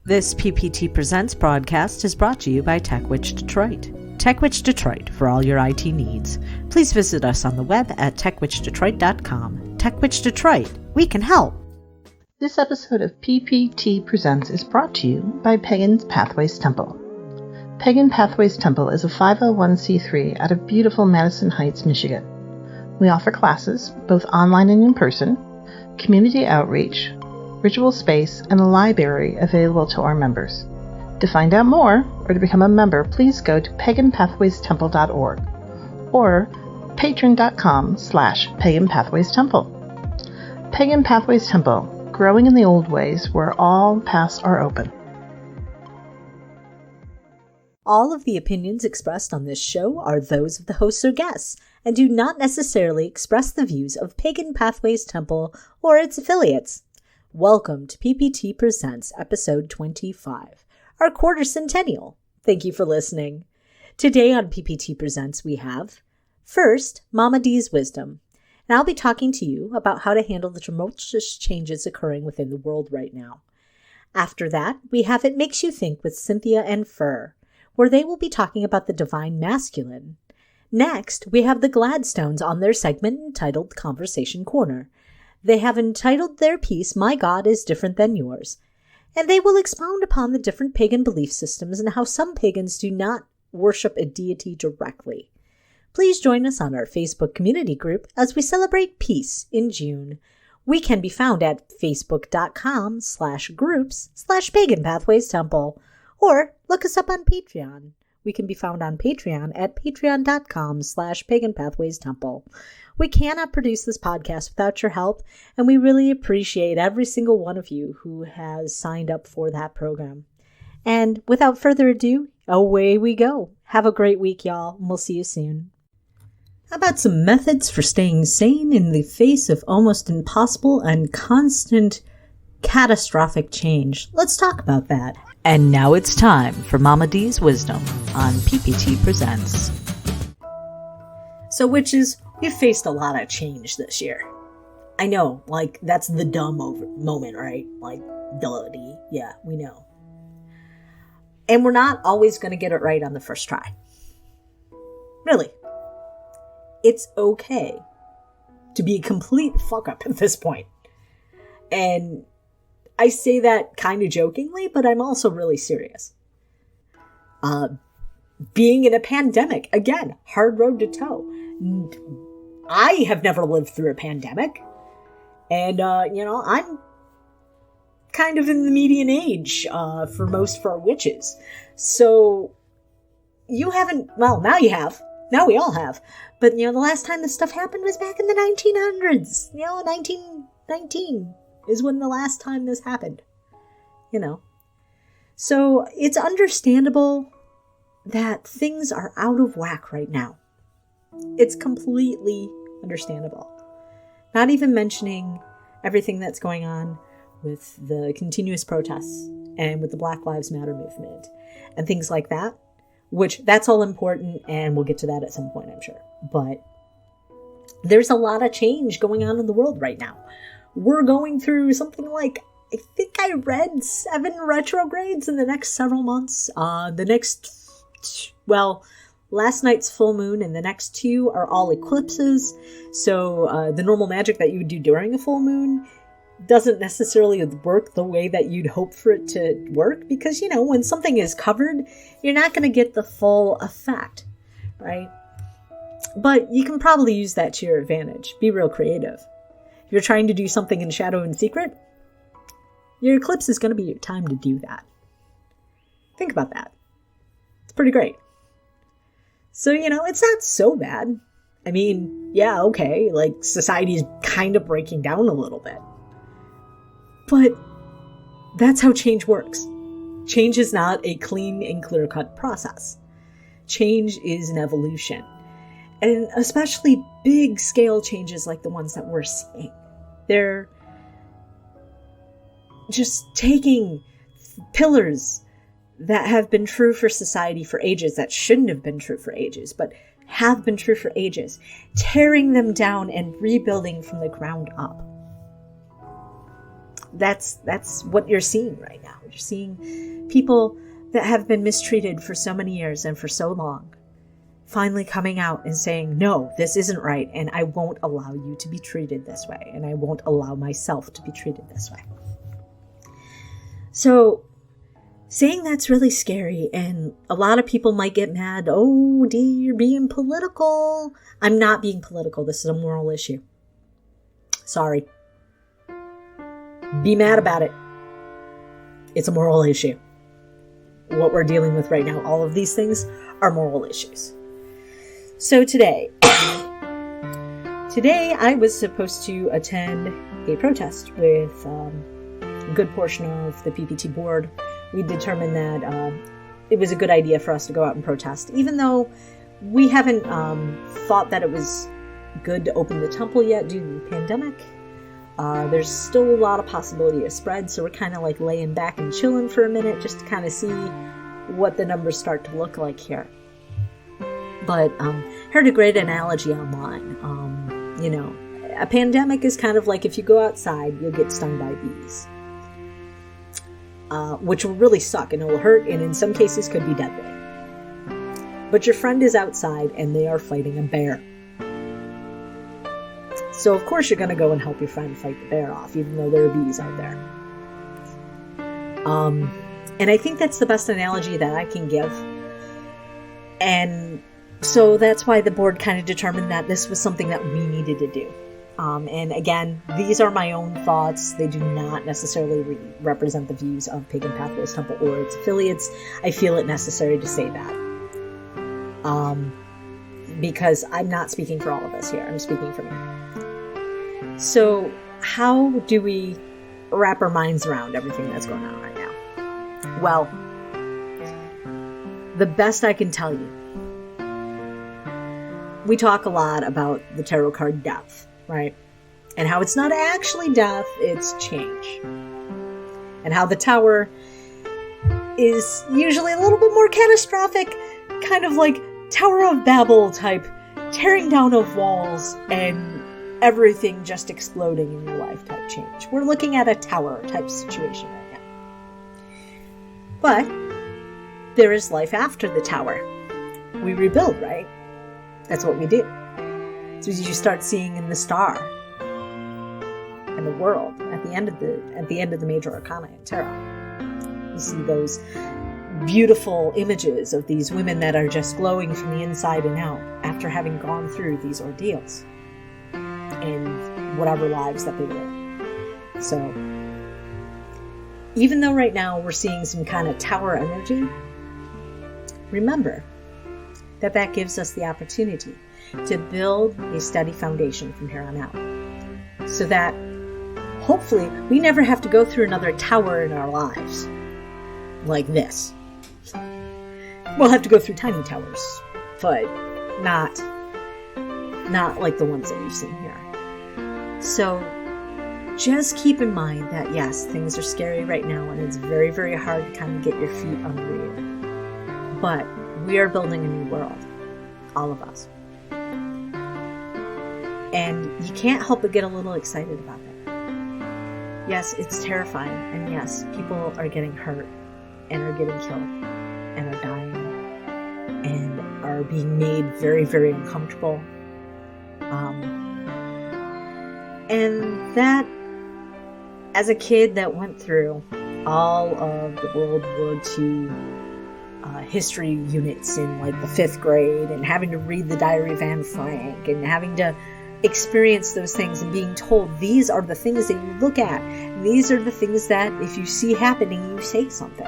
This PPT Presents broadcast is brought to you by TechWitch Detroit. TechWitch Detroit for all your IT needs. Please visit us on the web at techwitchdetroit.com. TechWitch Detroit, we can help. This episode of PPT Presents is brought to you by Pagan's Pathways Temple. Pagan Pathways Temple is a 501c3 out of beautiful Madison Heights, Michigan. We offer classes, both online and in person, community outreach, ritual space, and a library available to our members. To find out more, or to become a member, please go to paganpathwaystemple.org or patron.com/paganpathwaystemple. Pagan Pathways Temple, growing in the old ways where all paths are open. All of the opinions expressed on this show are those of the hosts or guests, and do not necessarily express the views of Pagan Pathways Temple or its affiliates. Welcome to PPT Presents episode 25, our quarter centennial. Thank you for listening. Today on PPT Presents we have, first, Mama D's Wisdom, and I'll be talking to you about how to handle the tumultuous changes occurring within the world right now. After that, we have It Makes You Think with Cynthia and Fur, where they will be talking about the divine masculine. Next, we have the Gladstones on their segment entitled Conversation Corner. They have entitled their piece, My God is Different Than Yours, and they will expound upon the different pagan belief systems and how some pagans do not worship a deity directly. Please join us on our Facebook community group as we celebrate peace in June. We can be found at facebook.com/groups/Pagan Pathways Temple, or look us up on Patreon. We can be found on Patreon at patreon.com/Pagan Pathways Temple. We cannot produce this podcast without your help, and we really appreciate every single one of you who has signed up for that program. And without further ado, away we go. Have a great week, y'all, and we'll see you soon. How about some methods for staying sane in the face of almost impossible and constant catastrophic change? Let's talk about that. And now it's time for Mama D's Wisdom on PPT Presents. So witches, we've faced a lot of change this year. I know, like, that's the dumb moment, right? Like, duh-dee. Yeah, we know. And we're not always going to get it right on the first try. Really. It's okay to be a complete fuck-up at this point. And I say that kind of jokingly, but I'm also really serious. Being in a pandemic, again, hard road to toe. I have never lived through a pandemic. And, I'm kind of in the median age for most of our witches. So, you haven't, well, now you have. Now we all have. But, the last time this stuff happened was back in the 1900s. 1919 is when the last time this happened. So, it's understandable that things are out of whack right now. It's completely understandable. Not even mentioning everything that's going on with the continuous protests and with the Black Lives Matter movement and things like that, which that's all important, and we'll get to that at some point, I'm sure. But there's a lot of change going on in the world right now. We're going through something like, I think I read 7 retrogrades in the next several months. Last night's full moon and the next 2 are all eclipses. So the normal magic that you would do during a full moon doesn't necessarily work the way that you'd hope for it to work. Because, when something is covered, you're not going to get the full effect, right? But you can probably use that to your advantage. Be real creative. If you're trying to do something in shadow and secret, your eclipse is going to be your time to do that. Think about that. It's pretty great. So, it's not so bad. I mean, yeah, okay, like, society's kind of breaking down a little bit. But that's how change works. Change is not a clean and clear-cut process. Change is an evolution. And especially big-scale changes like the ones that we're seeing. They're just taking pillars that have been true for society for ages, that shouldn't have been true for ages, but have been true for ages, tearing them down and rebuilding from the ground up. that's what you're seeing right now. You're seeing people that have been mistreated for so many years and for so long finally coming out and saying, no, this isn't right, and I won't allow you to be treated this way, and I won't allow myself to be treated this way. So saying that's really scary, and a lot of people might get mad. Oh, Dee, you're being political. I'm not being political. This is a moral issue. Sorry. Be mad about it. It's a moral issue. What we're dealing with right now, all of these things are moral issues. So today I was supposed to attend a protest with a good portion of the PPT board. We determined that it was a good idea for us to go out and protest, even though we haven't thought that it was good to open the temple yet due to the pandemic. There's still a lot of possibility of spread, so we're kind of like laying back and chilling for a minute just to kind of see what the numbers start to look like here. But heard a great analogy online. A pandemic is kind of like if you go outside, you'll get stung by bees, which will really suck and it will hurt, and in some cases could be deadly. But your friend is outside and they are fighting a bear. So of course you're going to go and help your friend fight the bear off, even though there are bees out there. And I think that's the best analogy that I can give. And so that's why the board kind of determined that this was something that we needed to do. And again, these are my own thoughts. They do not necessarily represent the views of Pagan Pathways Temple or its affiliates. I feel it necessary to say that. Because I'm not speaking for all of us here. I'm speaking for me. So how do we wrap our minds around everything that's going on right now? Well, the best I can tell you, we talk a lot about the tarot card death, right? And how it's not actually death, it's change. And how the tower is usually a little bit more catastrophic, kind of like Tower of Babel type, tearing down of walls and everything just exploding in your life type change. We're looking at a tower type situation right now. But there is life after the tower. We rebuild, right? That's what we do. So you start seeing in the star and the world at the end of the major arcana in tarot. You see those beautiful images of these women that are just glowing from the inside and out after having gone through these ordeals in whatever lives that they live. So even though right now we're seeing some kind of tower energy, remember that gives us the opportunity to build a steady foundation from here on out, so that hopefully we never have to go through another tower in our lives like this. We'll have to go through tiny towers, but not like the ones that you've seen here. So just keep in mind that yes, things are scary right now, and it's very, very hard to kind of get your feet under you. But we are building a new world, all of us. And you can't help but get a little excited about it. Yes, it's terrifying, and yes, people are getting hurt, and are getting killed, and are dying, and are being made very, very uncomfortable. And that, as a kid that went through all of the World War II history units in like the 5th grade, and having to read the Diary of Anne Frank, and having to experience those things, and being told these are the things that you look at, these are the things that if you see happening, you say something.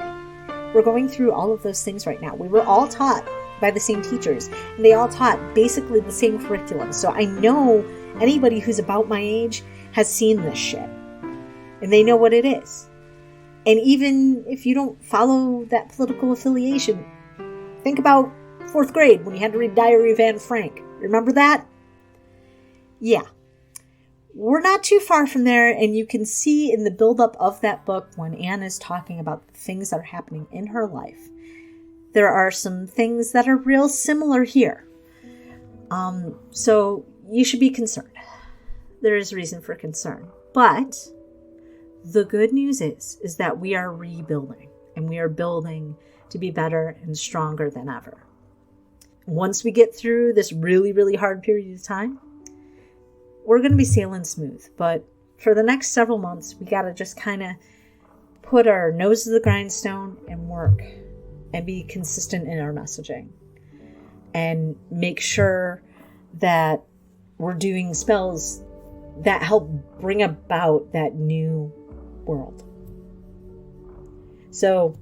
We're going through all of those things right now. We were all taught by the same teachers, and they all taught basically the same curriculum. So I know anybody who's about my age has seen this shit, and they know what it is. And even if you don't follow that political affiliation, think about 4th grade when you had to read Diary of Anne Frank. Remember that? Yeah. We're not too far from there, and you can see in the buildup of that book when Anne is talking about the things that are happening in her life, there are some things that are real similar here. So you should be concerned. There is reason for concern. But The good news is that we are rebuilding, and we are building to be better and stronger than ever. Once we get through this really, really hard period of time, we're going to be sailing smooth. But for the next several months, we got to just kind of put our nose to the grindstone and work and be consistent in our messaging and make sure that we're doing spells that help bring about that new world. So,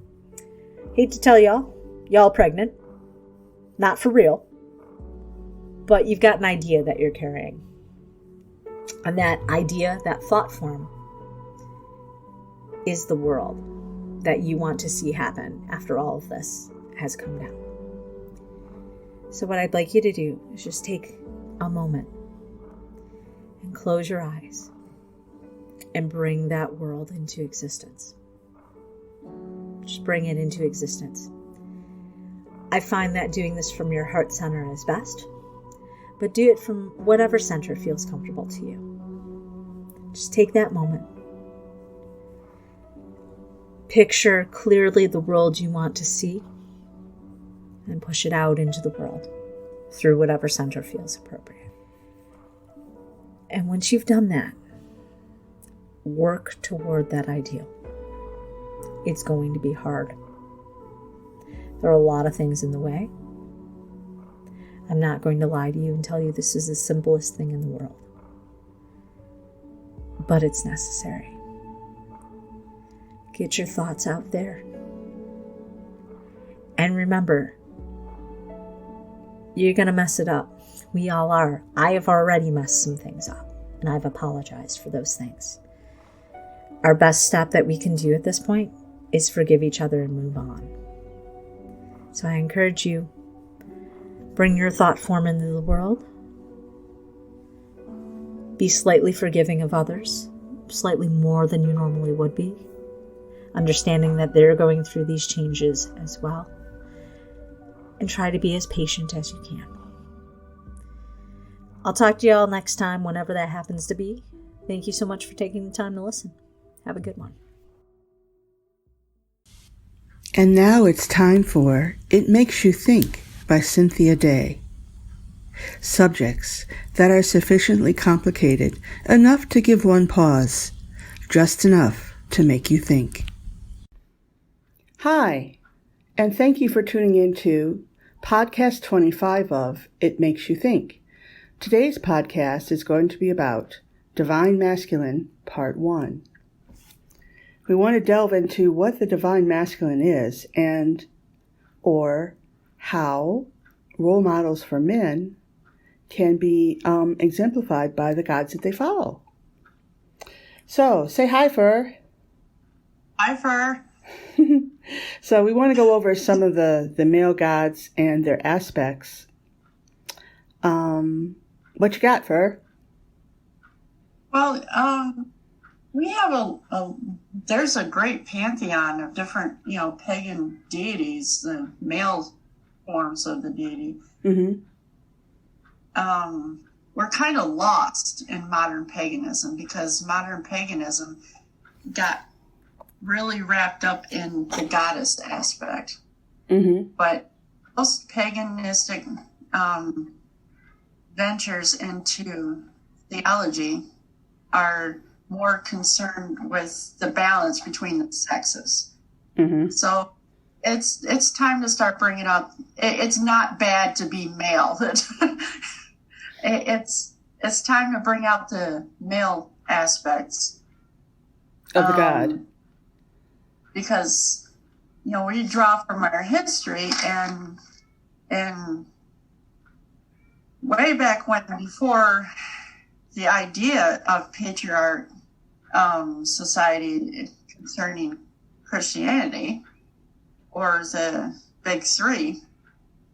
hate to tell y'all pregnant. Not for real. But you've got an idea that you're carrying. And that idea, that thought form, is the world that you want to see happen after all of this has come down. So what I'd like you to do is just take a moment and close your eyes and bring that world into existence. Just bring it into existence. I find that doing this from your heart center is best, but do it from whatever center feels comfortable to you. Just take that moment. Picture clearly the world you want to see and push it out into the world through whatever center feels appropriate. And once you've done that, work toward that ideal. It's going to be hard. There are a lot of things in the way. I'm not going to lie to you and tell you this is the simplest thing in the world. But it's necessary. Get your thoughts out there. And remember, you're going to mess it up. We all are. I have already messed some things up, and I've apologized for those things. Our best step that we can do at this point is forgive each other and move on. So I encourage you, bring your thought form into the world. Be slightly forgiving of others, slightly more than you normally would be, understanding that they're going through these changes as well. And try to be as patient as you can. I'll talk to you all next time, whenever that happens to be. Thank you so much for taking the time to listen. Have a good one. And now it's time for It Makes You Think by Cynthia Day. Subjects that are sufficiently complicated enough to give one pause, just enough to make you think. Hi, and thank you for tuning in to Podcast 25 of It Makes You Think. Today's podcast is going to be about Divine Masculine, Part 1. We want to delve into what the Divine Masculine is or how role models for men can be exemplified by the gods that they follow. So, say hi, Fur. Hi, Fur. So we want to go over some of the male gods and their aspects. What you got, Fur? Well, we have there's a great pantheon of different, pagan deities, the male forms of the deity. Mm-hmm. We're kind of lost in modern paganism because modern paganism got really wrapped up in the goddess aspect. Mm-hmm. But most paganistic ventures into theology are more concerned with the balance between the sexes. Mm-hmm. So it's time to start bringing up. It's not bad to be male. It's time to bring out the male aspects of the god, because we draw from our history and way back when, before the idea of patriarch society concerning Christianity or the big three,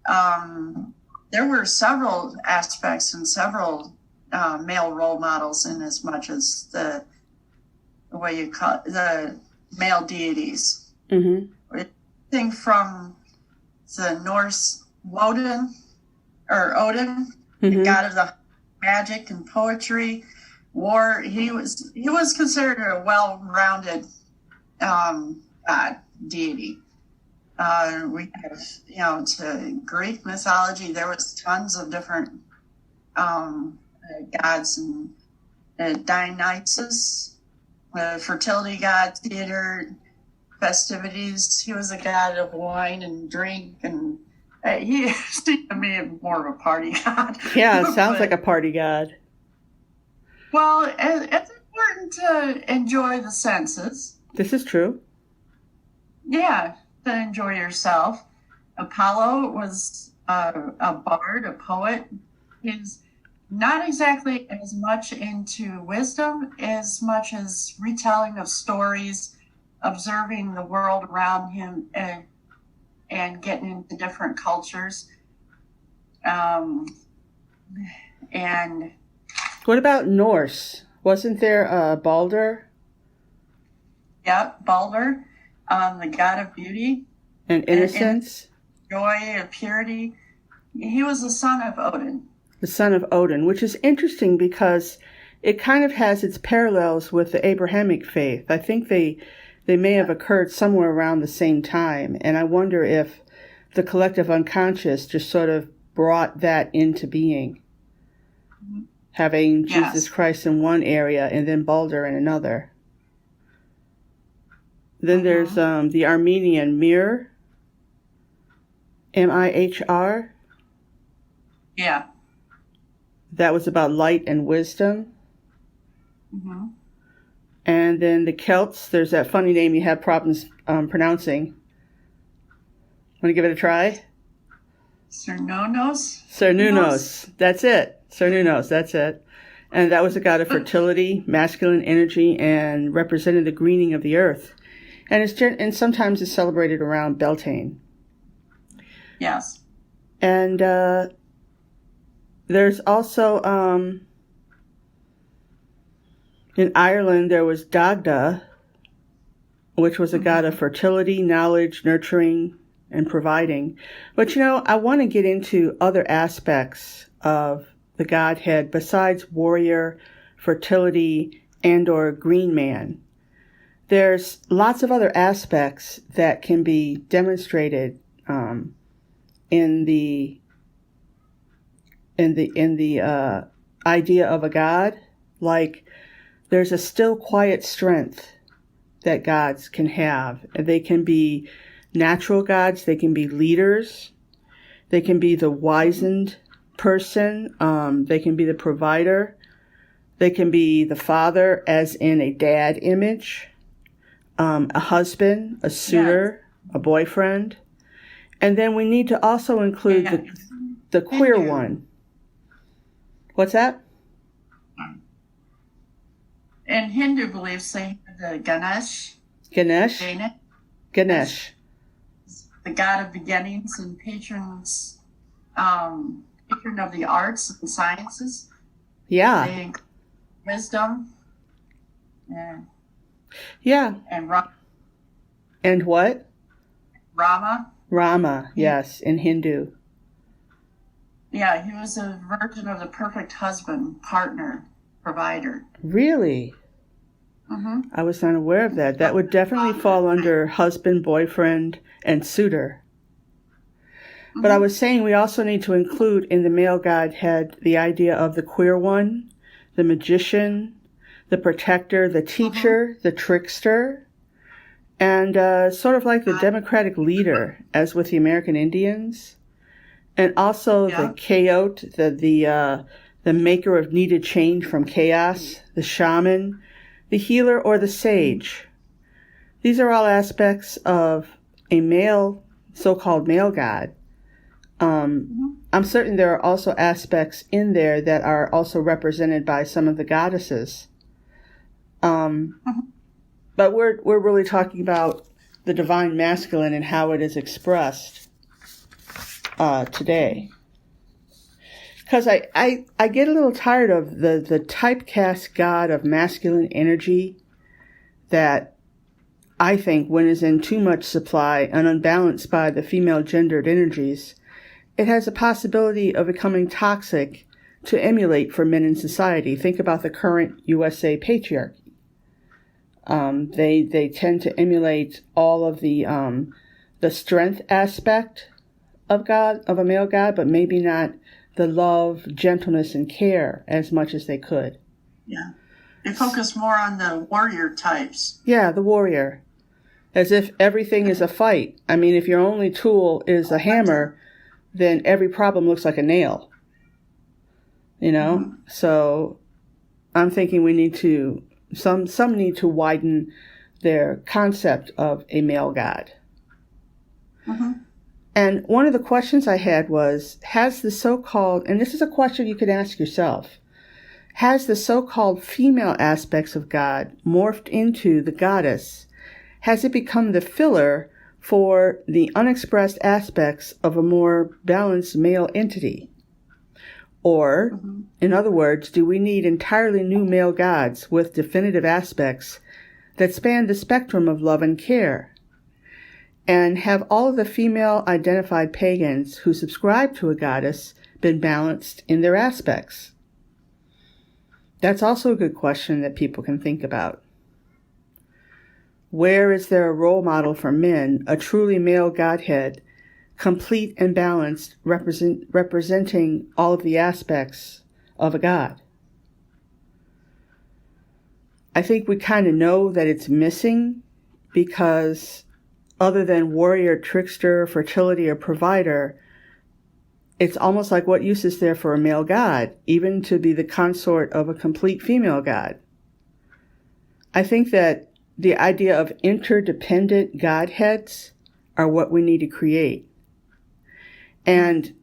there were several aspects and several male role models, in as much as the way you call it, the male deities. Mm-hmm. Everything from the Norse Odin, mm-hmm. the god of the magic and poetry, war. He was considered a well-rounded deity. We have, to Greek mythology, there was tons of different gods, and Dionysus, fertility god, theater, festivities. He was a god of wine and drink, and he seemed to me more of a party god. Yeah, it sounds like a party god. Well, it's important to enjoy the senses. This is true. Yeah, to enjoy yourself. Apollo was a bard, a poet. He's not exactly as much into wisdom as much as retelling of stories, observing the world around him, and getting into different cultures. And what about Norse? Wasn't there Balder? Yep, Balder, the god of beauty and innocence, and joy and purity. He was the son of Odin. The son of Odin, which is interesting because it kind of has its parallels with the Abrahamic faith. I think they may have occurred somewhere around the same time, and I wonder if the collective unconscious just sort of brought that into being. Mm-hmm. Having Jesus Christ in one area and then Balder in another. Then there's the Armenian Mir, Mihr. Yeah. That was about light and wisdom. Mm-hmm. And then the Celts, there's that funny name you have problems pronouncing. Want to give it a try? Cernunnos. That's it. Cernunnos, that's it. And that was a god of fertility, masculine energy, and represented the greening of the earth. And sometimes it's celebrated around Beltane. Yes. And there's also, in Ireland, there was Dagda, which was a god of fertility, knowledge, nurturing, and providing. But, I want to get into other aspects of the godhead besides warrior, fertility, and or green man. There's lots of other aspects that can be demonstrated in the idea of a god. Like there's a still quiet strength that gods can have. They can be natural gods. They can be leaders. They can be the wizened person. They can be the provider. They can be the father, as in a dad image, a husband, a suitor, a boyfriend. And then we need to also include the queer one. What's that? In Hindu beliefs, they have the Ganesh. Ganesh. The god of beginnings and patron of the arts and sciences. Yeah. They include wisdom. Yeah. And Rama. And what? Rama, yes, in Hindu. Yeah, he was a version of the perfect husband, partner, provider. Really? Mm-hmm. I was not aware of that. That would definitely fall under husband, boyfriend, and suitor. Mm-hmm. But I was saying we also need to include in the male godhead the idea of the queer one, the magician, the protector, the teacher, the trickster, and sort of like the democratic leader, as with the American Indians, and also the chaot, the maker of needed change from chaos, the shaman, the healer, or the sage. These are all aspects of a male, so-called male god. I'm certain there are also aspects in there that are also represented by some of the goddesses. But we're really talking about the divine masculine and how it is expressed today. Because I get a little tired of the typecast god of masculine energy that I think, when is in too much supply and unbalanced by the female gendered energies, it has a possibility of becoming toxic to emulate for men in society. Think about the current USA patriarchy. They tend to emulate all of the strength aspect of God, of a male God, but maybe not the love, gentleness, and care as much as they could. Yeah. They focus more on the warrior types. Yeah, the warrior. As if everything is a fight. I mean, if your only tool is a hammer, then every problem looks like a nail. You know? Mm-hmm. So I'm thinking we need to, some need to widen their concept of a male God. Mm-hmm. And one of the questions I had was, has the so-called, and this is a question you could ask yourself, has the so-called female aspects of God morphed into the goddess? Has it become the filler for the unexpressed aspects of a more balanced male entity? Or, in other words, do we need entirely new male gods with definitive aspects that span the spectrum of love and care? And have all of the female-identified pagans who subscribe to a goddess been balanced in their aspects? That's also a good question that people can think about. Where is there a role model for men, a truly male godhead, complete and balanced, representing all of the aspects of a god? I think we kind of know that it's missing because other than warrior, trickster, fertility, or provider, it's almost like what use is there for a male god, even to be the consort of a complete female god? I think that the idea of interdependent godheads are what we need to create. And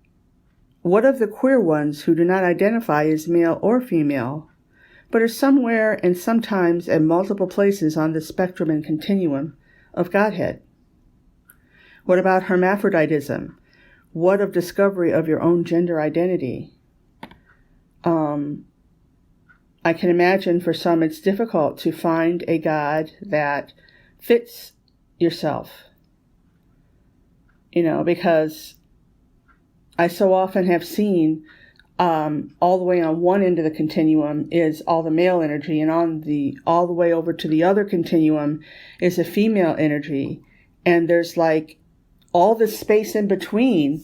what of the queer ones who do not identify as male or female, but are somewhere and sometimes at multiple places on the spectrum and continuum of godhead? What about hermaphroditism? What of discovery of your own gender identity? I can imagine for some it's difficult to find a God that fits yourself. You know, because I so often have seen all the way on one end of the continuum is all the male energy, and all the way over to the other continuum is a female energy. And there's like all the space in between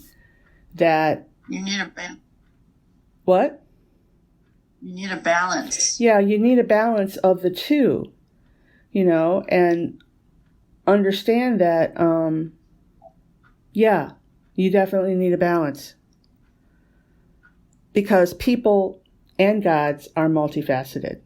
that... You need a balance. What? You need a balance. Yeah, you need a balance of the two, you know, and understand that, yeah, you definitely need a balance. Because people and gods are multifaceted.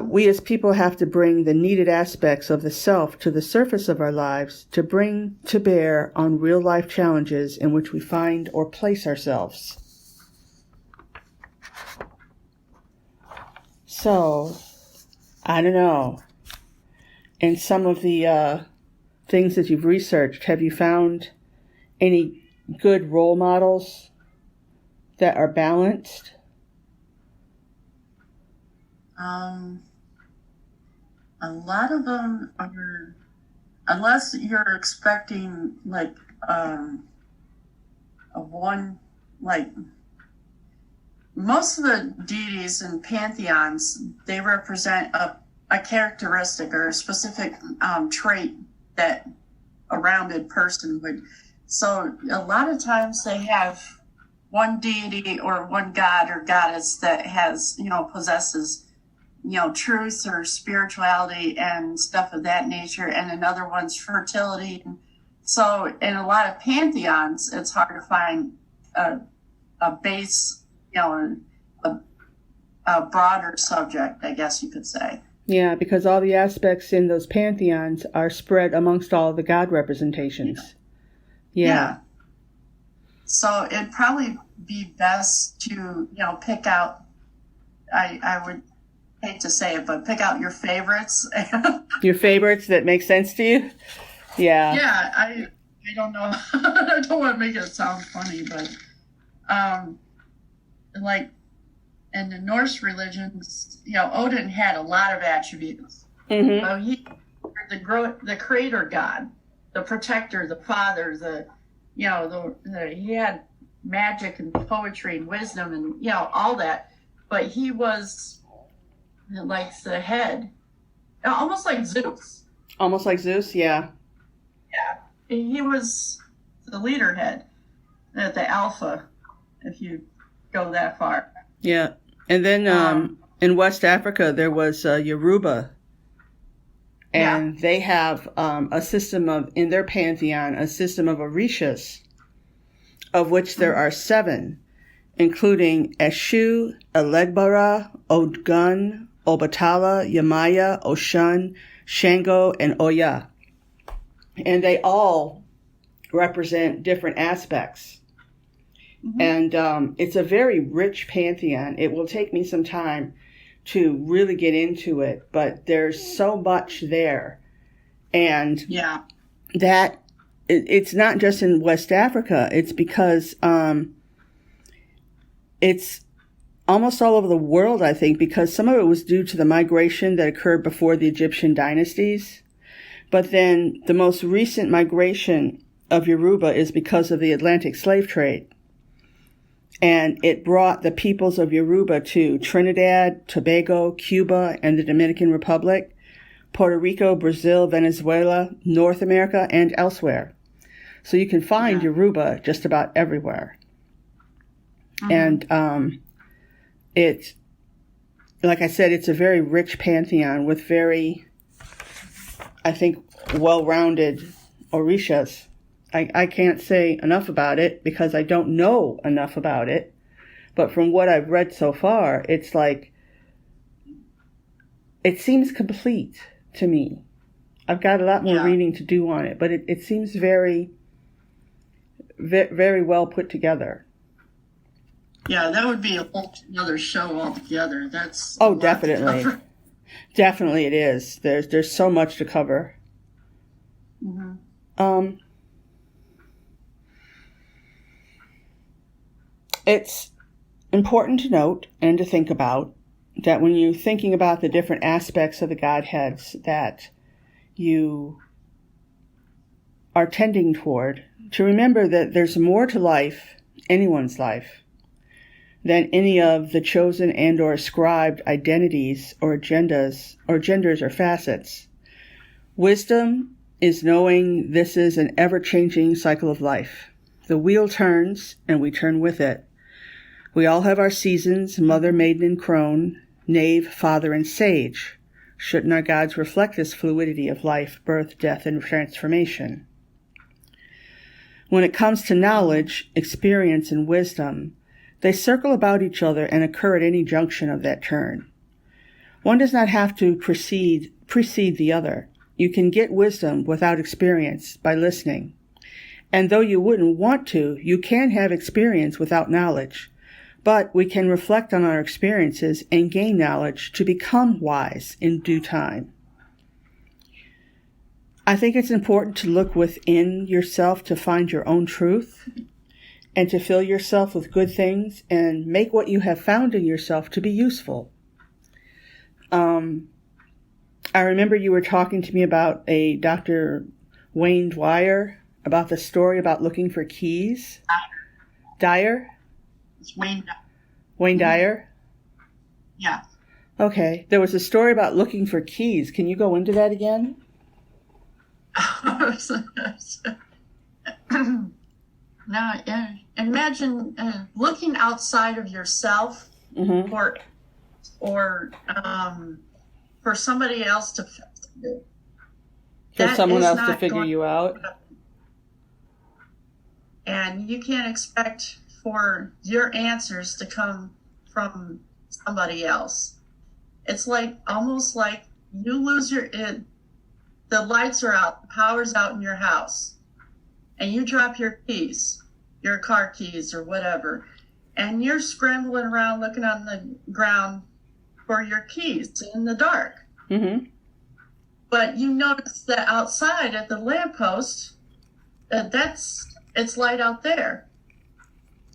We as people have to bring the needed aspects of the self to the surface of our lives to bring to bear on real life challenges in which we find or place ourselves. So, I don't know. In some of the things that you've researched, have you found any good role models that are balanced? A lot of them are, unless you're expecting like a one, like most of the deities and pantheons, they represent a characteristic or a specific trait that a rounded person would. So a lot of times they have one deity or one god or goddess that has, possesses, truth or spirituality and stuff of that nature, and another one's fertility. So in a lot of pantheons, it's hard to find a base, a broader subject, I guess you could say. Yeah, because all the aspects in those pantheons are spread amongst all the god representations. Yeah. So it'd probably be best to, pick out, I would hate to say it, but pick out your favorites. Your favorites that make sense to you? Yeah. Yeah, I don't know. I don't want to make it sound funny, but like in the Norse religions, Odin had a lot of attributes. Mm-hmm. He, the creator god, the protector, the father, he had magic and poetry and wisdom and, you know, all that. But he was like the head, almost like Zeus. Almost like Zeus, yeah. Yeah. He was the leader head, the alpha, if you go that far. Yeah. And then in West Africa, there was Yoruba. And they have a system of, in their pantheon, a system of orishas, of which there are 7, including Eshu, Elegbara, Ogun, Obatala, Yamaya, Oshun, Shango, and Oya. And they all represent different aspects. Mm-hmm. And it's a very rich pantheon. It will take me some time to really get into it, but there's so much there. And that it's not just in West Africa. It's because it's almost all over the world, I think, because some of it was due to the migration that occurred before the Egyptian dynasties. But then the most recent migration of Yoruba is because of the Atlantic slave trade. And it brought the peoples of Yoruba to Trinidad, Tobago, Cuba, and the Dominican Republic, Puerto Rico, Brazil, Venezuela, North America, and elsewhere. So you can find Yoruba just about everywhere. Mm-hmm. And it, like I said, it's a very rich pantheon with very, I think, well-rounded orishas. I can't say enough about it because I don't know enough about it. But from what I've read so far, it's like, it seems complete to me. I've got a lot more reading to do on it, but it seems very, very well put together. Yeah, that would be another show altogether. That's definitely. Definitely it is. There's so much to cover. Mm-hmm. It's important to note and to think about that when you're thinking about the different aspects of the Godheads that you are tending toward, to remember that there's more to life, anyone's life, than any of the chosen and or ascribed identities or agendas or genders or facets. Wisdom is knowing this is an ever-changing cycle of life. The wheel turns, and we turn with it. We all have our seasons, mother, maiden, and crone, knave, father, and sage. Shouldn't our gods reflect this fluidity of life, birth, death, and transformation? When it comes to knowledge, experience, and wisdom, they circle about each other and occur at any junction of that turn. One does not have to precede the other. You can get wisdom without experience by listening. And though you wouldn't want to, you can have experience without knowledge. But we can reflect on our experiences and gain knowledge to become wise in due time. I think it's important to look within yourself to find your own truth and to fill yourself with good things and make what you have found in yourself to be useful. I remember you were talking to me about a Dr. Wayne Dwyer, about the story about looking for keys. Dyer? It's Wayne. Wayne Dyer? Yeah. Okay. There was a story about looking for keys. Can you go into that again? Now, imagine looking outside of yourself or for somebody else to for someone else to figure you out. And you can't expect for your answers to come from somebody else. It's like almost like you lose the lights are out, the power's out in your house, and you drop your keys, your car keys or whatever, and you're scrambling around looking on the ground for your keys in the dark. Mm-hmm. But you notice that outside at the lamppost, it's light out there.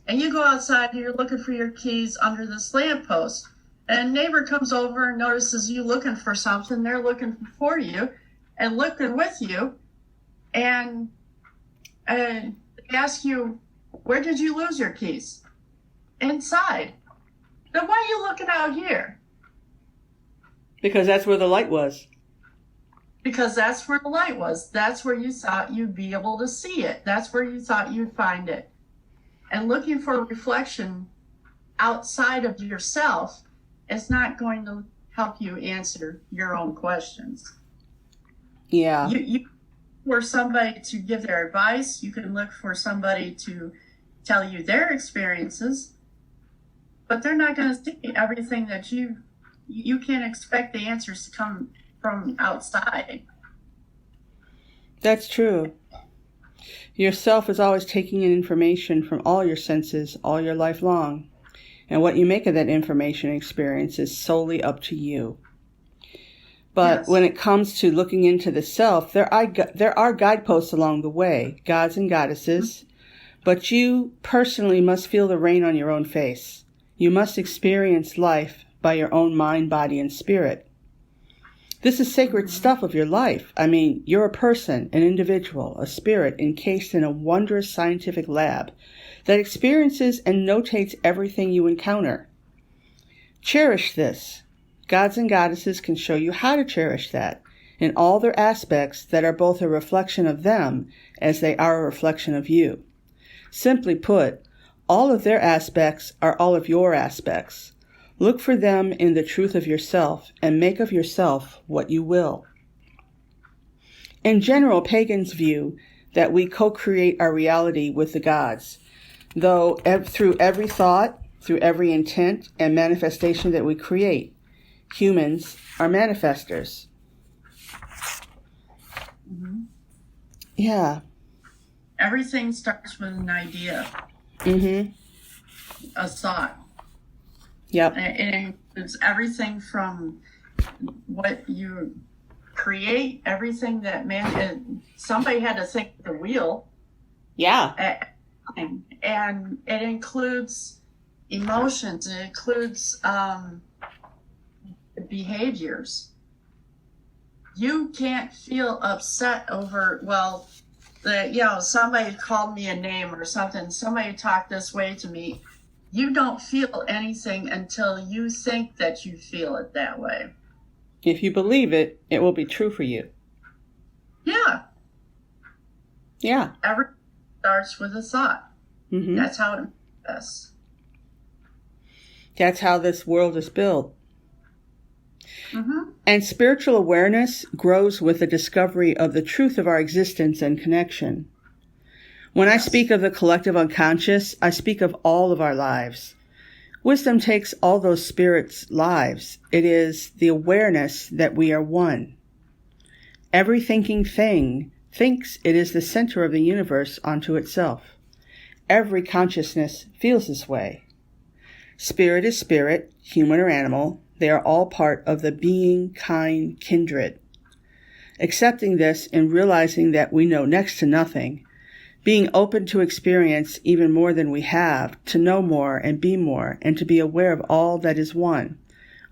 And you go outside and you're looking for your keys under this lamppost. And a neighbor comes over and notices you looking for something. They're looking for you and looking with you. And they ask you, Where did you lose your keys? Inside. Then why are you looking out here? Because that's where the light was. Because that's where the light was. That's where you thought you'd be able to see it. That's where you thought you'd find it. And looking for a reflection outside of yourself is not going to help you answer your own questions. Yeah. You for somebody to give their advice. You can look for somebody to tell you their experiences, but they're not going to see everything that you can't expect the answers to come from outside. That's true. Yourself is always taking in information from all your senses all your life long. And what you make of that information and experience is solely up to you. But Yes. when it comes to looking into the self, there are guideposts along the way, gods and goddesses, but you personally must feel the rain on your own face. You must experience life by your own mind, body, and spirit. This is sacred stuff of your life. I mean, you're a person, an individual, a spirit encased in a wondrous scientific lab that experiences and notates everything you encounter. Cherish this. Gods and goddesses can show you how to cherish that in all their aspects that are both a reflection of them as they are a reflection of you. Simply put, all of their aspects are all of your aspects. Look for them in the truth of yourself and make of yourself what you will. In general, pagans view that we co-create our reality with the gods, though through every thought, through every intent and manifestation that we create, humans are manifestors. Mm-hmm. Yeah. Everything starts with an idea, Mm-hmm. a thought. Yep. It includes everything from what you create, everything that somebody had to think of the wheel. Yeah. And it includes emotions. It includes behaviors. You can't feel upset over, somebody called me a name or something. Somebody talked this way to me. You don't feel anything until you think that you feel it that way. If you believe it, it will be true for you. Yeah. Yeah. Everything starts with a thought. Mm-hmm. That's how it manifests. That's how this world is built. Mm-hmm. And spiritual awareness grows with the discovery of the truth of our existence and connection. When I speak of the collective unconscious, I speak of all of our lives. Wisdom takes all those spirits' lives. It is the awareness that we are one. Every thinking thing thinks it is the center of the universe unto itself. Every consciousness feels this way. Spirit is spirit, human or animal. They are all part of the being, kind, kindred. Accepting this and realizing that we know next to nothing, being open to experience even more than we have, to know more and be more, and to be aware of all that is one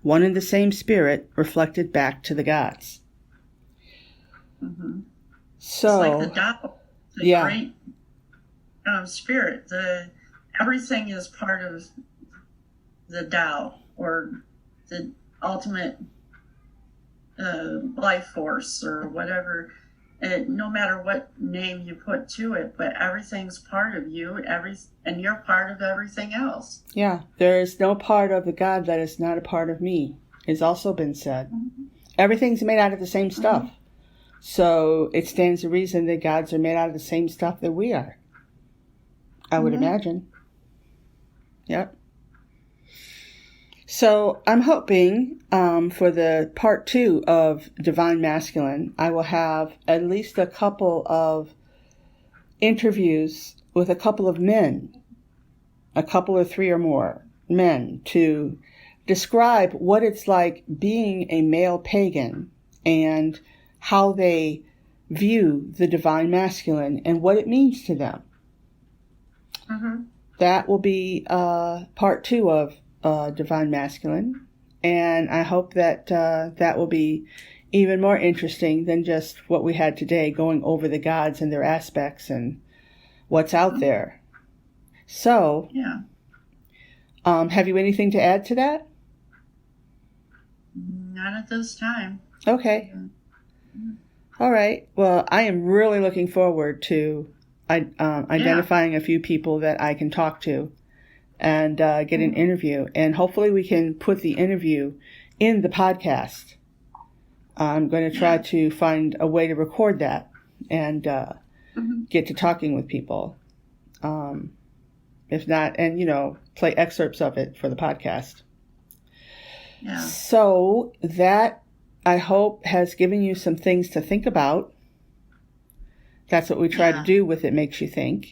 in the same spirit, reflected back to the gods. Mm-hmm. So, it's like the Tao, the great spirit. Everything is part of the Tao, or the ultimate life force, or whatever. No matter what name you put to it, but everything's part of you, and you're part of everything else. Yeah, there is no part of the God that is not a part of me. It's also been said. Mm-hmm. Everything's made out of the same stuff. Mm-hmm. So it stands to reason that gods are made out of the same stuff that we are. I would imagine. Yep. So I'm hoping for the part 2 of Divine Masculine, I will have at least a couple of interviews with a couple of men, a couple or 3 or more men, to describe what it's like being a male pagan and how they view the Divine Masculine and what it means to them. Mm-hmm. That will be part 2 of Divine Masculine, and I hope that that will be even more interesting than just what we had today, going over the gods and their aspects and what's out there. So, Yeah. Have you anything to add to that? Not at this time. Okay. All right. Well, I am really looking forward to identifying a few people that I can talk to and get an interview. And hopefully we can put the interview in the podcast. I'm going to try to find a way to record that and get to talking with people. If not, and, play excerpts of it for the podcast. Yeah. So that, I hope, has given you some things to think about. That's what we try to do with It Makes You Think.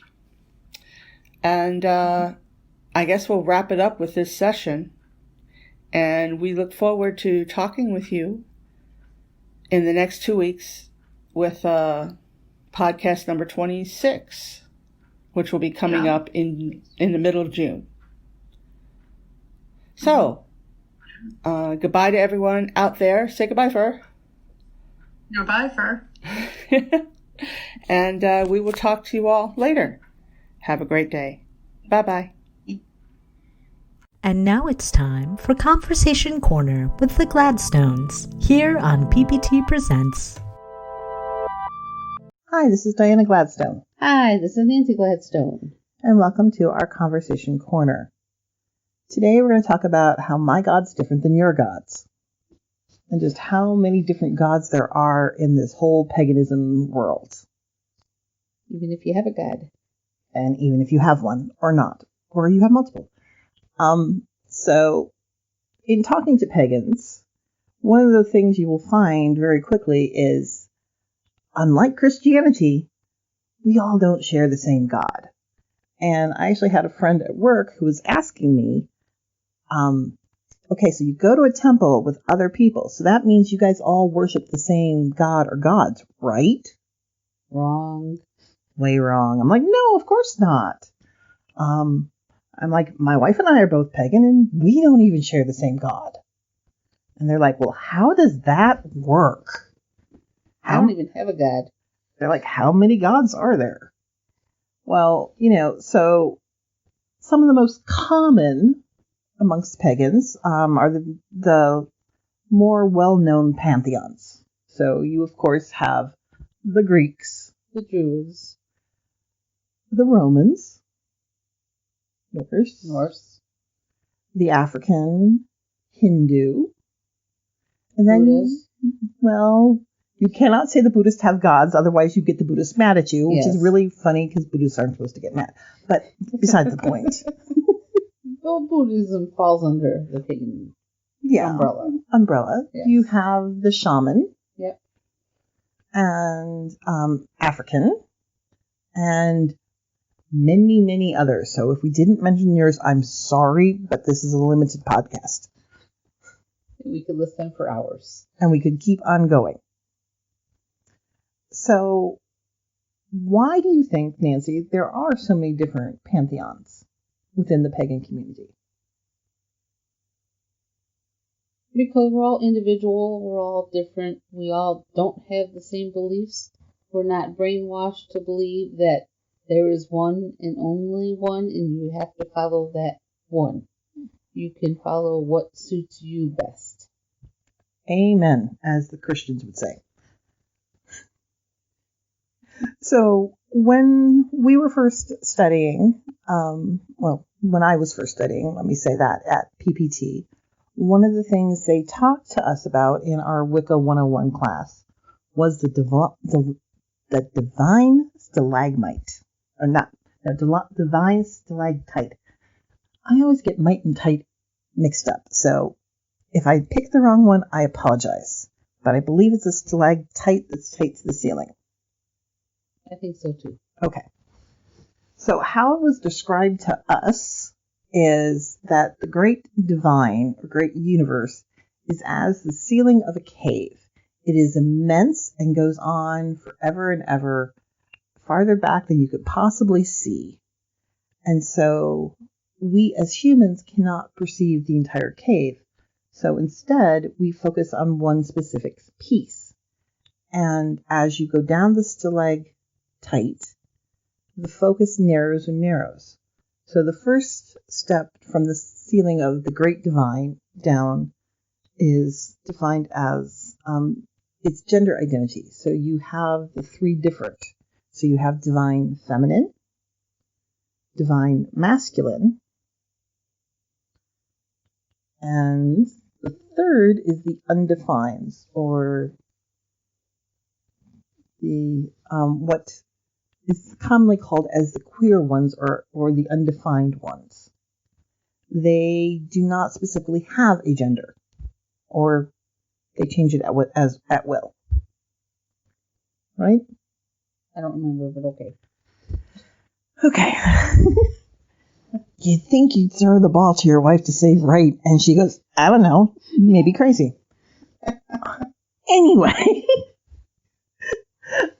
And I guess we'll wrap it up with this session. And we look forward to talking with you in the next 2 weeks with podcast number 26, which will be coming up in the middle of June. So, goodbye to everyone out there. Say goodbye, Fur. Goodbye, Fur. And we will talk to you all later. Have a great day. Bye-bye. And now it's time for Conversation Corner with the Gladstones, here on PPT Presents. Hi, this is Diana Gladstone. Hi, this is Nancy Gladstone. And welcome to our Conversation Corner. Today we're going to talk about how my God's different than your gods. And just how many different gods there are in this whole paganism world. Even if you have a god. And even if you have one, or not. Or you have multiple. So, in talking to pagans, one of the things you will find very quickly is, unlike Christianity, we all don't share the same God. And I actually had a friend at work who was asking me, okay, so you go to a temple with other people, so that means you guys all worship the same God or gods, right? Wrong. Way wrong. I'm like, no, of course not. I'm like, my wife and I are both pagan, and we don't even share the same God. And they're like, well, how does that work? I don't even have a god. They're like, how many gods are there? Well, so some of the most common amongst pagans are the more well-known pantheons. So you, of course, have the Greeks, The Druids, the Romans, Norse, the African, Hindu, and then, Buddhist. Well, you cannot say the Buddhists have gods, otherwise you get the Buddhists mad at you, which Yes. is really funny because Buddhists aren't supposed to get mad. But besides the point. Well, Buddhism falls under the pagan umbrella. Yes. You have the shaman. Yep. And African. And many, many others. So if we didn't mention yours, I'm sorry, but this is a limited podcast. We could list them for hours. And we could keep on going. So why do you think, Nancy, there are so many different pantheons within the pagan community? Because we're all individual, we're all different, we all don't have the same beliefs. We're not brainwashed to believe that there is one and only one, and you have to follow that one. You can follow what suits you best. Amen, as the Christians would say. So when we were first studying, when I was first studying, let me say that, at PPT, one of the things they talked to us about in our Wicca 101 class was the divine stalagmite. Or not, no, divine stalactite. I always get mite and tite mixed up. So if I pick the wrong one, I apologize. But I believe it's a stalactite that's tight to the ceiling. I think so too. Okay. So how it was described to us is that the great divine, or great universe, is as the ceiling of a cave. It is immense and goes on forever and ever, farther back than you could possibly see. And so we as humans cannot perceive the entire cave. So instead, we focus on one specific piece. And as you go down the stalactite, the focus narrows and narrows. So the first step from the ceiling of the Great Divine down is defined as its gender identity. So you have the three different. So you have divine feminine, divine masculine, and the third is the undefined, or the what is commonly called as the queer ones, or the undefined ones. They do not specifically have a gender, or they change it at will. Right? I don't remember, but okay. Okay. You'd think you'd throw the ball to your wife to say right, and she goes, I don't know, you may be crazy. Anyway.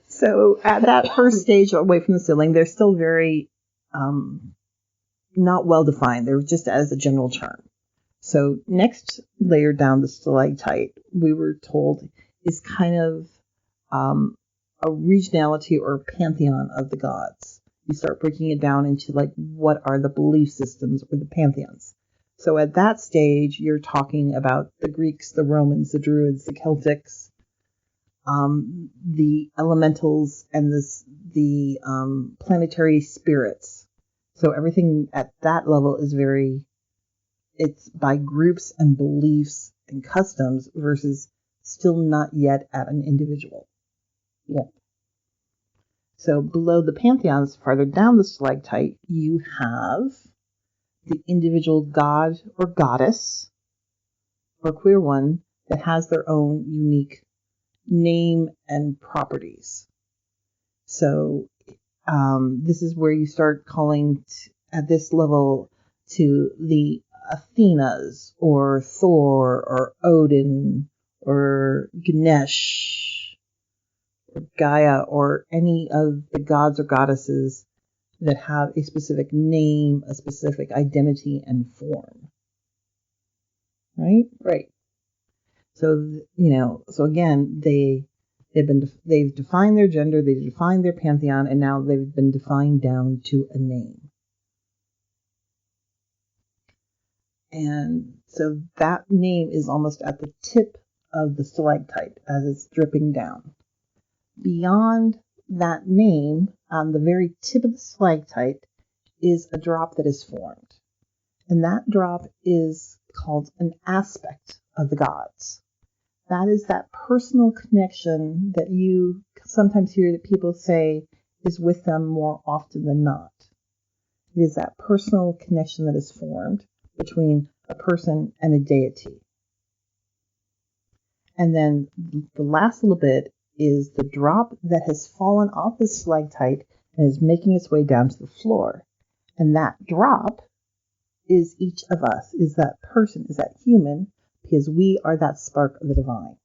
So at that first stage away from the ceiling, they're still very not well defined. They're just as a general term. So next layer down the stalactite, we were told, is kind of a regionality or pantheon of the gods. You start breaking it down into like what are the belief systems or the pantheons. So at that stage, you're talking about the Greeks, the Romans, the Druids, the Celtics, the elementals, and the planetary spirits. So everything at that level is it's by groups and beliefs and customs versus still not yet at an individual. Yep. So below the pantheons, farther down the stalactite, you have the individual god or goddess or queer one that has their own unique name and properties. So this is where you start calling at this level to the Athenas or Thor or Odin or Ganesh or Gaia or any of the gods or goddesses that have a specific name, a specific identity and form. Right? Right. So, so again, they've defined their gender, they've defined their pantheon, and now they've been defined down to a name. And so that name is almost at the tip of the stalactite as it's dripping down. Beyond that name, on the very tip of the stalactite, is a drop that is formed. And that drop is called an aspect of the gods. That is that personal connection that you sometimes hear that people say is with them more often than not. It is that personal connection that is formed between a person and a deity. And then the last little bit is the drop that has fallen off the stalactite and is making its way down to the floor. And that drop is each of us, is that person, is that human, because we are that spark of the divine.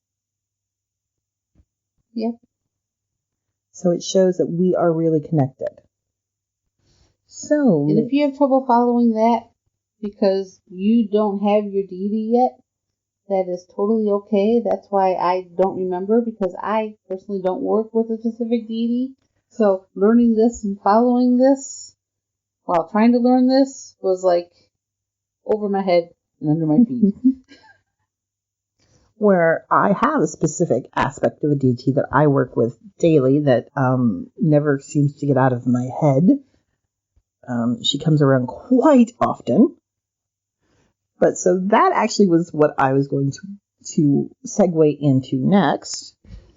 Yep. So it shows that we are really connected. So, and if you have trouble following that because you don't have your deity yet, that is totally okay. That's why I don't remember, because I personally don't work with a specific deity. So learning this and following this while trying to learn this was like over my head and under my feet. Where I have a specific aspect of a deity that I work with daily that never seems to get out of my head. She comes around quite often. But so that actually was what I was going to segue into next,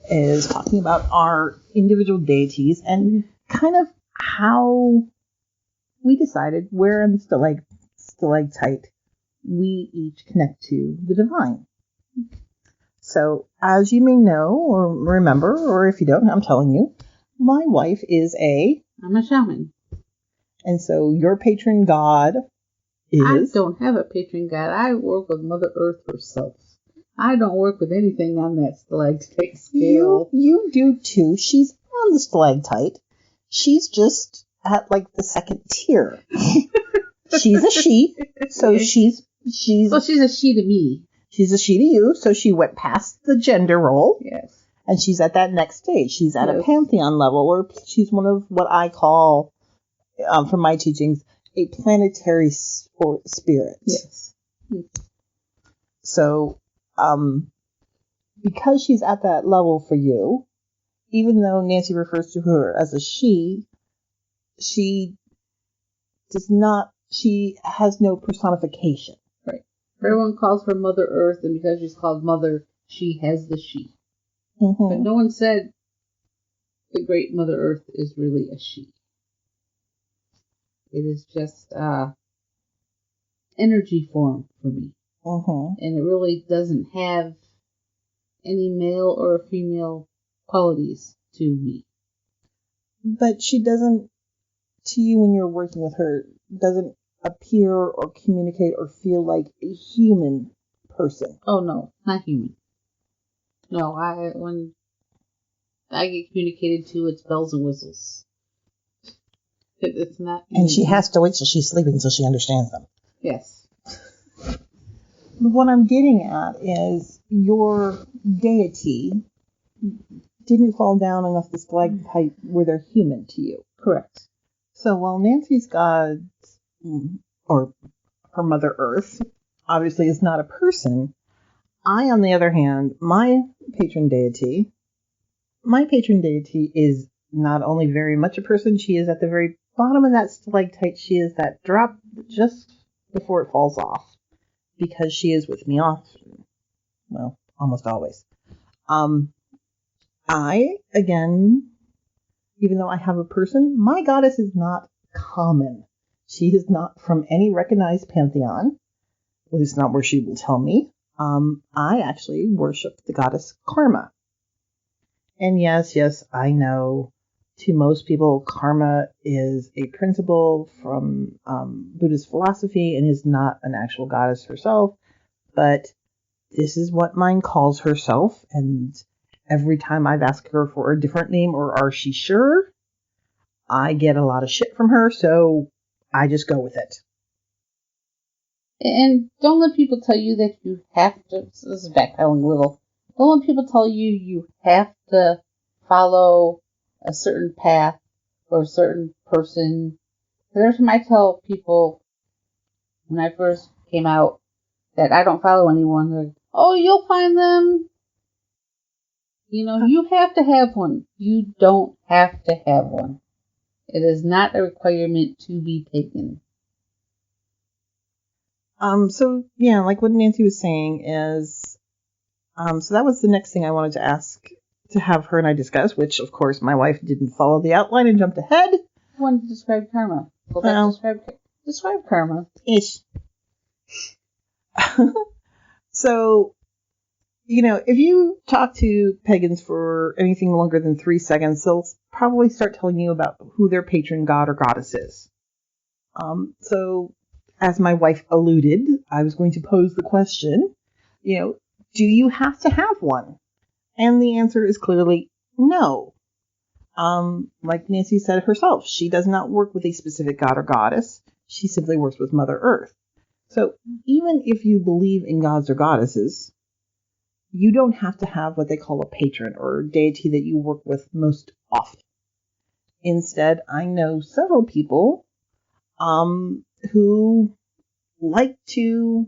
is talking about our individual deities and kind of how we decided where in the stalactite we each connect to the divine. So, as you may know or remember, or if you don't, I'm telling you, my wife is I'm a shaman. And so your patron god is... I don't have a patron god. I work with Mother Earth herself. I don't work with anything on that stalactite scale. You do too. She's on the stalactite. She's just at like the second tier. She's a she, so she's a she to me. She's a she to you, so she went past the gender role. Yes. And she's at that next stage. She's at a pantheon level, or she's one of what I call, from my teachings, a planetary or spirit. Yes. So, because she's at that level for you, even though Nancy refers to her as a she has no personification. Right. Everyone calls her Mother Earth, and because she's called Mother, she has the she. Mm-hmm. But no one said the great Mother Earth is really a she. It is just energy form for me. Mm-hmm. And it really doesn't have any male or female qualities to me. But she doesn't, to you when you're working with her, doesn't appear or communicate or feel like a human person. Oh no, not human. No, when I get communicated to, it's bells and whistles. It's not. And she has to wait till she's sleeping till she understands them. Yes. What I'm getting at is your deity didn't fall down enough the stalactite where they're human to you. Correct. So while Nancy's gods, or her Mother Earth, obviously is not a person, I, on the other hand, my patron deity is not only very much a person, she is at the very bottom of that stalactite. She is that drop just before it falls off, because she is with me often. Well, almost always. I, again, even though I have a person, my goddess is not common. She is not from any recognized pantheon. At least not where she will tell me. I actually worship the goddess Karma. And yes, I know to most people, Karma is a principle from Buddhist philosophy and is not an actual goddess herself. But this is what mine calls herself, and every time I've asked her for a different name or are she sure, I get a lot of shit from her, so I just go with it. And don't let people tell you that you have to, this is backpedaling a little, don't let people tell you you have to follow a certain path or a certain person. Because every time I tell people, when I first came out, that I don't follow anyone, they're like, oh, you'll find them. You know, you have to have one. You don't have to have one. It is not a requirement to be pagan. So yeah, like what Nancy was saying is, so that was the next thing I wanted to ask to have her and I discuss, which of course my wife didn't follow the outline and jumped ahead. I wanted to describe karma. Go back to describe karma. Ish. So, you know, if you talk to pagans for anything longer than 3 seconds, they'll probably start telling you about who their patron god or goddess is. So, as my wife alluded, I was going to pose the question, you know, do you have to have one? And the answer is clearly no. Like Nancy said herself, she does not work with a specific god or goddess. She simply works with Mother Earth. So even if you believe in gods or goddesses, you don't have to have what they call a patron or a deity that you work with most often. Instead, I know several people who like to,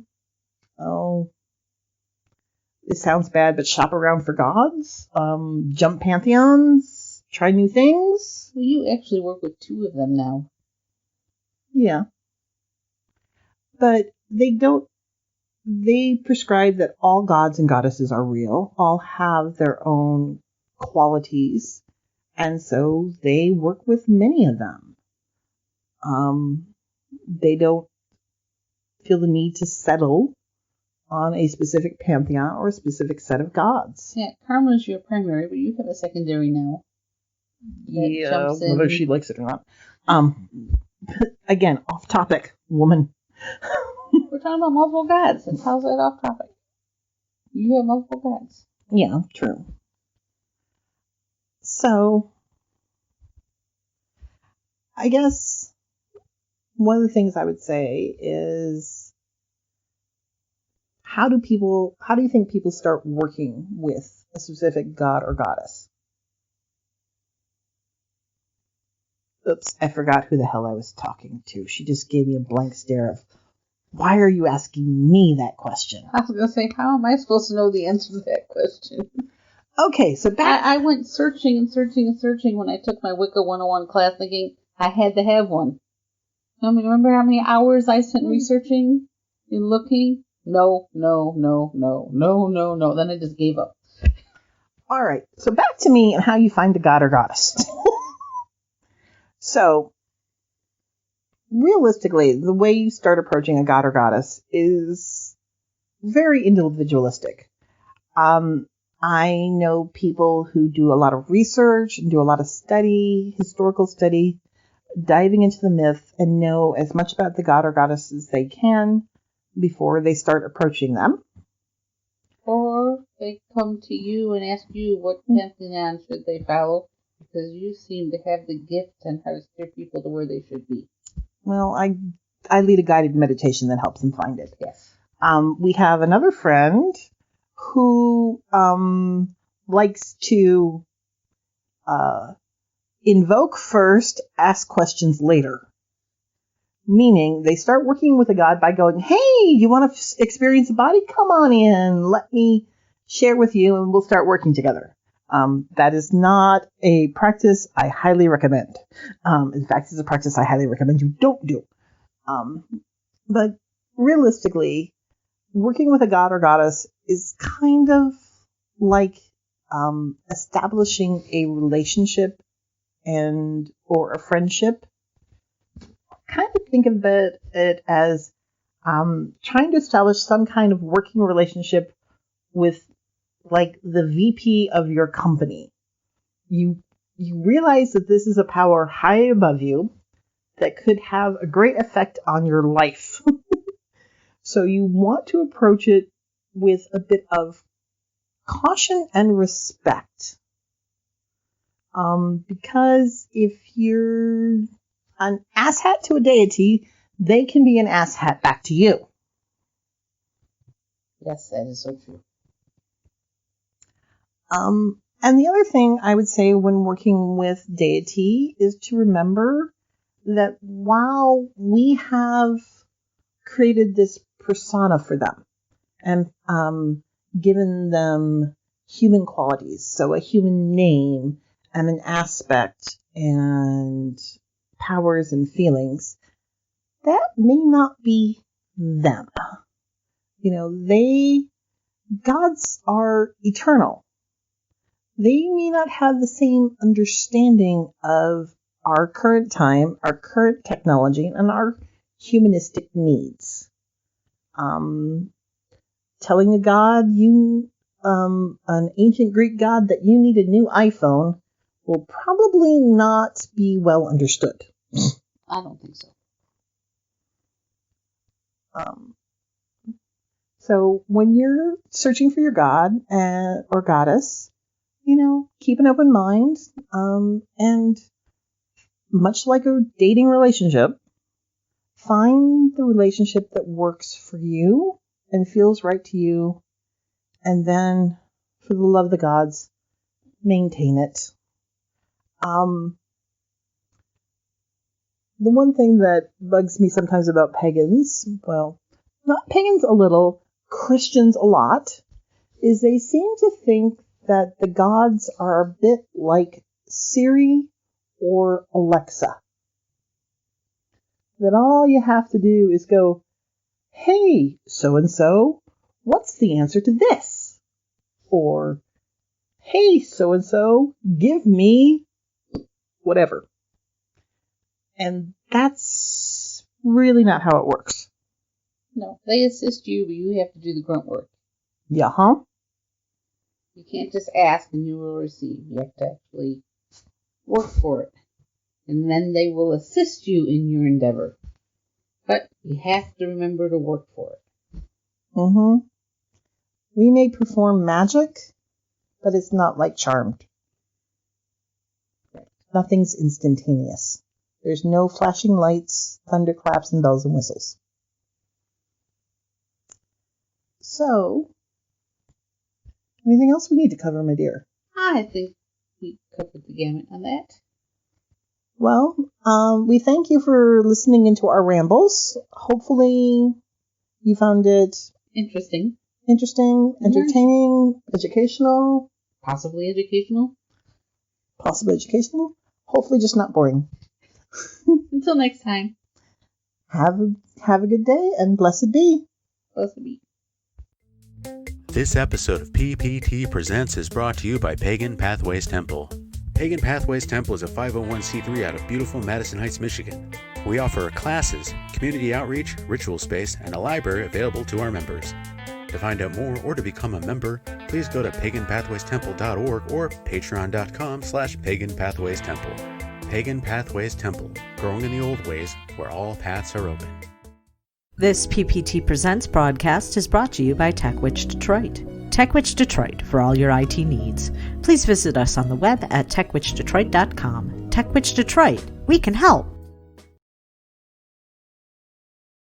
it sounds bad, but shop around for gods, jump pantheons, try new things. Well, you actually work with 2 of them now. Yeah. But they prescribe that all gods and goddesses are real, all have their own qualities, and so they work with many of them. They don't feel the need to settle on a specific pantheon or a specific set of gods. Yeah, karma is your primary, but you have a secondary now. Yeah, whether she likes it or not. Again, off topic, woman. We're talking about multiple gods. And how's that off topic? You have multiple gods. Yeah, true. So, I guess one of the things I would say is, how do you think people start working with a specific god or goddess? Oops, I forgot who the hell I was talking to. She just gave me a blank stare of, why are you asking me that question? I was going to say, how am I supposed to know the answer to that question? Okay, so I went searching and searching and searching when I took my Wicca 101 class, thinking I had to have one. Remember how many hours I spent researching and looking? No. Then I just gave up. All right, so back to me and how you find a god or goddess. So, realistically, the way you start approaching a god or goddess is very individualistic. I know people who do a lot of research and do a lot of study, historical study, diving into the myth and know as much about the god or goddess as they can before they start approaching them. Or they come to you and ask you what Pantheon should they follow, because you seem to have the gift on how to steer people to where they should be. Well, I lead a guided meditation that helps them find it. Yes. We have another friend who likes to invoke first, ask questions later. Meaning they start working with a god by going, hey, you want to experience a body? Come on in. Let me share with you and we'll start working together. That is not a practice I highly recommend. In fact, it's a practice I highly recommend you don't do. But realistically, working with a god or goddess is kind of like establishing a relationship or a friendship. Kind of think of it as trying to establish some kind of working relationship with like the VP of your company. You realize that this is a power high above you that could have a great effect on your life. So you want to approach it with a bit of caution and respect. Because if you're an asshat to a deity, they can be an asshat back to you. Yes, that is so true. And the other thing I would say when working with deity is to remember that while we have created this persona for them and given them human qualities, so a human name and an aspect and powers and feelings, that may not be them. Gods are eternal. They may not have the same understanding of our current time, our current technology, and our humanistic needs. Telling a god, an ancient Greek god, that you need a new iPhone will probably not be well understood. I don't think so. So when you're searching for your god or goddess, keep an open mind, and much like a dating relationship, find the relationship that works for you and feels right to you, and then, for the love of the gods, maintain it. The one thing that bugs me sometimes about pagans, well, not pagans a little, Christians a lot, is they seem to think that the gods are a bit like Siri or Alexa. That all you have to do is go, hey, so-and-so, what's the answer to this? Or, hey, so-and-so, give me whatever. And that's really not how it works. No, they assist you, but you have to do the grunt work. Yeah, huh? You can't just ask and you will receive. You have to actually work for it. And then they will assist you in your endeavor. But you have to remember to work for it. Mm-hmm. We may perform magic, but it's not like Charmed. Nothing's instantaneous. There's no flashing lights, thunderclaps, and bells and whistles. So, anything else we need to cover, my dear? I think we covered the gamut on that. Well, we thank you for listening into our rambles. Hopefully you found it Interesting. Entertaining, educational. Possibly educational. Hopefully just not boring. Until next time. Have a good day and blessed be. Blessed be. This episode of PPT Presents is brought to you by Pagan Pathways Temple. Pagan Pathways Temple is a 501c3 out of beautiful Madison Heights, Michigan. We offer classes, community outreach, ritual space, and a library available to our members. To find out more or to become a member, please go to paganpathwaystemple.org or patreon.com/paganpathwaystemple. Pagan Pathways Temple, growing in the old ways where all paths are open. This PPT Presents broadcast is brought to you by TechWitch Detroit. TechWitch Detroit for all your IT needs. Please visit us on the web at techwitchdetroit.com. TechWitch Detroit, we can help.